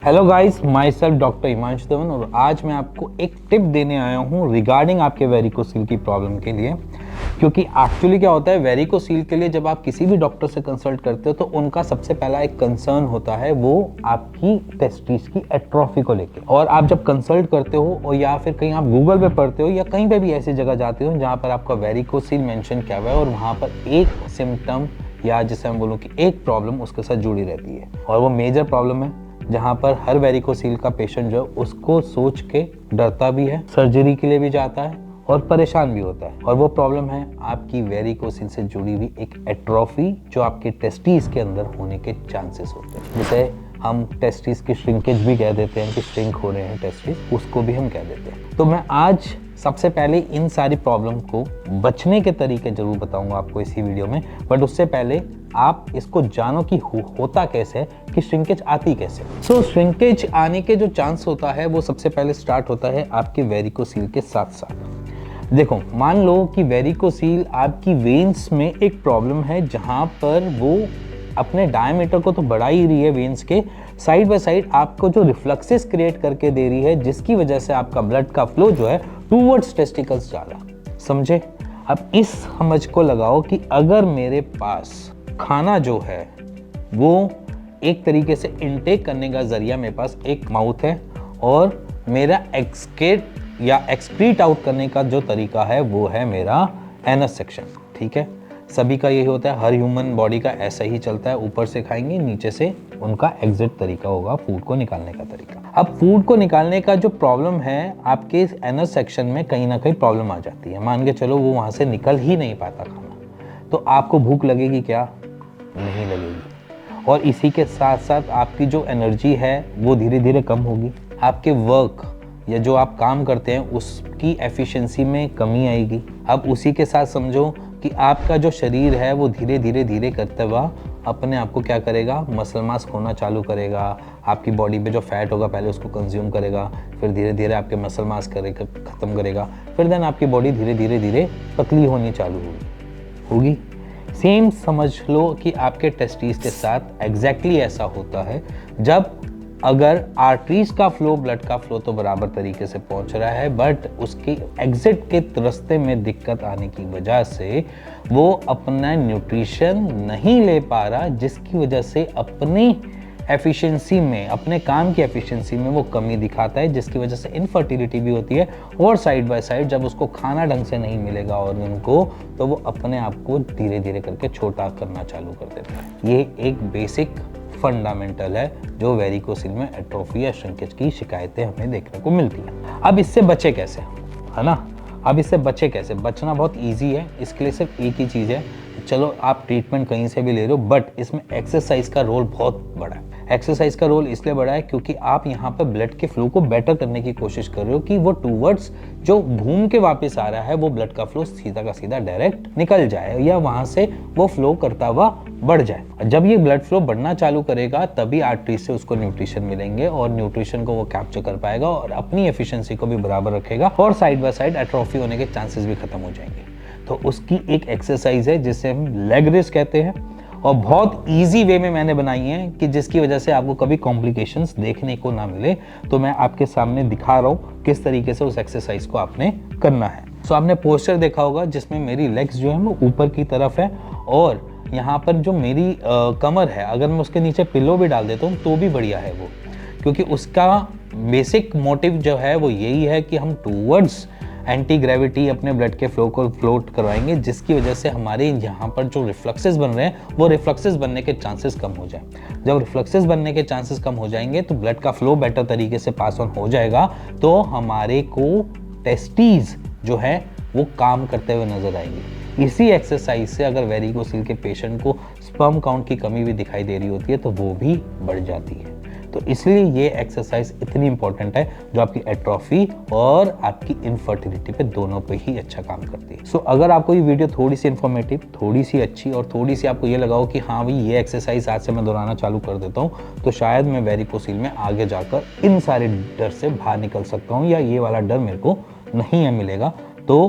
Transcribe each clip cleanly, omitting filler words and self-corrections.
Hello guys, my self doctor Himanshu Devan और आज मैं आपको एक टिप देने आया हूँ रिगार्डिंग आपके वेरिकोसील की प्रॉब्लम के लिए। क्योंकि एक्चुअली क्या होता है, वेरिकोसील के लिए जब आप किसी भी डॉक्टर से कंसल्ट करते हो तो उनका सबसे पहला एक कंसर्न होता है वो आपकी टेस्टिस की एट्रोफी को लेके। और आप जब कंसल्ट करते हो और या फिर कहीं आप गूगल पे पढ़ते हो या कहीं पे भी ऐसी जगह जाते हो जहाँ पर आपका वेरिकोसील मेंशन किया हुआ है और वहाँ पर एक सिम्टम या जिसे हम बोलूँ कि एक प्रॉब्लम उसके साथ जुड़ी रहती है और वो मेजर प्रॉब्लम है, जहाँ पर हर वेरिकोसील का पेशेंट जो है उसको सोच के डरता भी है, सर्जरी के लिए भी जाता है और परेशान भी होता है। और वो प्रॉब्लम है आपकी वेरिकोसील से जुड़ी हुई एक एट्रोफी जो आपके टेस्टिस के अंदर होने के चांसेस होते हैं, जिसे हम टेस्टिस की श्रिंकेज भी कह देते हैं कि श्रिंक हो रहे हैं टेस्टिस, उसको भी हम कह देते हैं। तो मैं आज सबसे पहले इन सारी प्रॉब्लम को बचने के तरीके जरूर बताऊंगा आपको इसी वीडियो में, बट उससे पहले आप इसको जानो कि होता कैसे है, कि श्रिंकेज आती कैसे। सो श्रिंकेज आने के जो चांस होता है वो सबसे पहले स्टार्ट होता है आपके वेरिकोसील के साथ साथ। देखो, मान लो कि वेरिकोसील आपकी वेन्स में एक प्रॉब्लम है जहां पर वो अपने डायमीटर को तो बढ़ा ही रही है, वेन्स के साइड बाय साइड आपको जो रिफ्लक्सेस क्रिएट करके दे रही है, जिसकी वजह से आपका ब्लड का फ्लो जो है टूवर्ड्स टेस्टिकल्स जा रहा है। समझे? अब इस समझ को लगाओ कि अगर मेरे पास खाना जो है वो एक तरीके से इनटेक करने का जरिया मेरे पास एक माउथ है और मेरा एक्सकेट या एक्सक्रीट आउट करने का जो तरीका है वो है मेरा एनस सेक्शन। ठीक है, सभी का यही होता है, हर ह्यूमन बॉडी का ऐसा ही चलता है, ऊपर से खाएंगे, नीचे से उनका एग्जिट तरीका होगा, फूड को निकालने का तरीका। अब फूड को निकालने का जो प्रॉब्लम है आपके एनस सेक्शन में कहीं ना कहीं प्रॉब्लम आ जाती है। मान के चलो वो वहां से निकल ही नहीं पाता खाना, तो आपको भूख लगेगी क्या? नहीं लगेगी। और इसी के साथ साथ आपकी जो एनर्जी है वो धीरे धीरे कम होगी, आपके वर्क या जो आप काम करते हैं उसकी एफिशिएंसी में कमी आएगी। अब उसी के साथ समझो कि आपका जो शरीर है वो धीरे धीरे करते हुआ अपने आप को क्या करेगा, मसल मास खोना चालू करेगा। आपकी बॉडी पे जो फैट होगा पहले उसको कंज्यूम करेगा, फिर धीरे धीरे आपके मसल मास खत्म करेगा, फिर देन आपकी बॉडी धीरे धीरे पतली होनी चालू होगी। सेम समझ लो कि आपके टेस्टिस के साथ एग्जैक्टली ऐसा होता है। जब अगर आर्टरीज का फ्लो, ब्लड का फ्लो तो बराबर तरीके से पहुंच रहा है, बट उसके एग्जिट के रास्ते में दिक्कत आने की वजह से वो अपना न्यूट्रिशन नहीं ले पा रहा, जिसकी वजह से अपनी एफिशिएंसी में, अपने काम की एफिशिएंसी में वो कमी दिखाता है, जिसकी वजह से इनफर्टिलिटी भी होती है। और साइड बाय साइड जब उसको खाना ढंग से नहीं मिलेगा ऑर्गन को, तो वो अपने आप को धीरे धीरे करके छोटा करना चालू कर देता है। ये एक बेसिक फंडामेंटल है जो वेरिकोसील में एट्रोफी या श्रिंकेज की शिकायतें हमें देखने को मिलती है। अब इससे बचे कैसे, है ना? अब इससे बचे कैसे? बचना बहुत इजी है। इसके लिए सिर्फ एक ही चीज़ है, चलो आप ट्रीटमेंट कहीं से भी ले रहे हो, बट इसमें एक्सरसाइज का रोल बहुत बड़ा है। एक्सरसाइज का रोल इसलिए बड़ा है क्योंकि आप यहाँ पर ब्लड के फ्लो को बेटर करने की कोशिश कर रहे हो कि वो टूवर्ड्स जो घूम के वापस आ रहा है वो ब्लड का फ्लो सीधा का सीधा डायरेक्ट निकल जाए या वहां से वो फ्लो करता हुआ बढ़ जाए। जब ये ब्लड फ्लो बढ़ना चालू करेगा तभी आर्टरी से उसको न्यूट्रिशन मिलेंगे और न्यूट्रिशन को वो कैप्चर कर पाएगा और अपनी एफिशिएंसी को भी बराबर रखेगा और साइड बाय साइड एट्रोफी होने के चांसेस भी खत्म हो जाएंगे। तो उसकी एक एक्सरसाइज है जिसे हम लेग रेस कहते हैं और बहुत इजी वे में मैंने बनाई है कि जिसकी वजह से आपको कभी कॉम्प्लिकेशंस देखने को ना मिले। तो मैं आपके सामने दिखा रहा हूँ किस तरीके से उस एक्सरसाइज को आपने करना है। तो आपने पोस्टर देखा होगा जिसमें मेरी लेग्स जो है वो ऊपर की तरफ है और यहाँ पर जो मेरी कमर है, अगर मैं उसके नीचे पिलो भी डाल देता हूँ तो भी बढ़िया है वो, क्योंकि उसका बेसिक मोटिव जो है वो यही है कि हम टूवर्ड्स एंटी ग्रेविटी अपने ब्लड के फ्लो को फ्लोट करवाएंगे, जिसकी वजह से हमारे यहाँ पर जो रिफ्लक्सेस बन रहे हैं वो रिफ्लक्सेस बनने के चांसेस कम हो जाए। जब रिफ्लक्सेस बनने के चांसेस कम हो जाएंगे तो ब्लड का फ्लो बेटर तरीके से पास ऑन हो जाएगा, तो हमारे को टेस्टीज जो है वो काम करते हुए नजर आएंगे। इसी एक्सरसाइज से अगर वेरिकोसील के पेशेंट को स्पर्म काउंट की कमी भी दिखाई दे रही होती है तो वो भी बढ़ जाती है। तो इसलिए ये एक्सरसाइज इतनी इंपॉर्टेंट है जो आपकी एट्रोफी और आपकी इनफर्टिलिटी पे दोनों पे ही अच्छा काम करती है। सो अगर आपको ये वीडियो थोड़ी सी इंफॉर्मेटिव, थोड़ी सी अच्छी और थोड़ी सी आपको ये लगाओ कि हाँ भाई ये एक्सरसाइज आज से मैं दोहराना चालू कर देता हूँ, तो शायद मैं वेरिकोसील में आगे जाकर इन सारे डर से बाहर निकल सकता हूँ या ये वाला डर मेरे को नहीं है मिलेगा। तो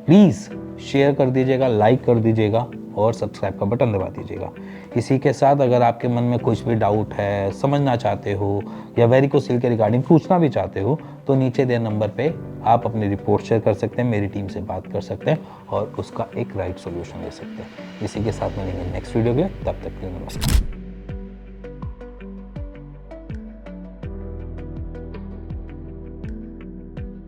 प्लीज़ शेयर कर दीजिएगा, लाइक कर दीजिएगा और सब्सक्राइब का बटन दबा दीजिएगा। किसी के साथ अगर आपके मन में कुछ भी डाउट है, समझना चाहते हो या वेरिकोसिल के रिगार्डिंग पूछना भी चाहते हो तो नीचे दिए नंबर पे आप अपनी रिपोर्ट शेयर कर सकते हैं, मेरी टीम से बात कर सकते हैं और उसका एक राइट सॉल्यूशन ले सकते हैं। इसी के साथ मिलेंगे नेक्स्ट वीडियो के लिए, तब तक के लिए नमस्कार।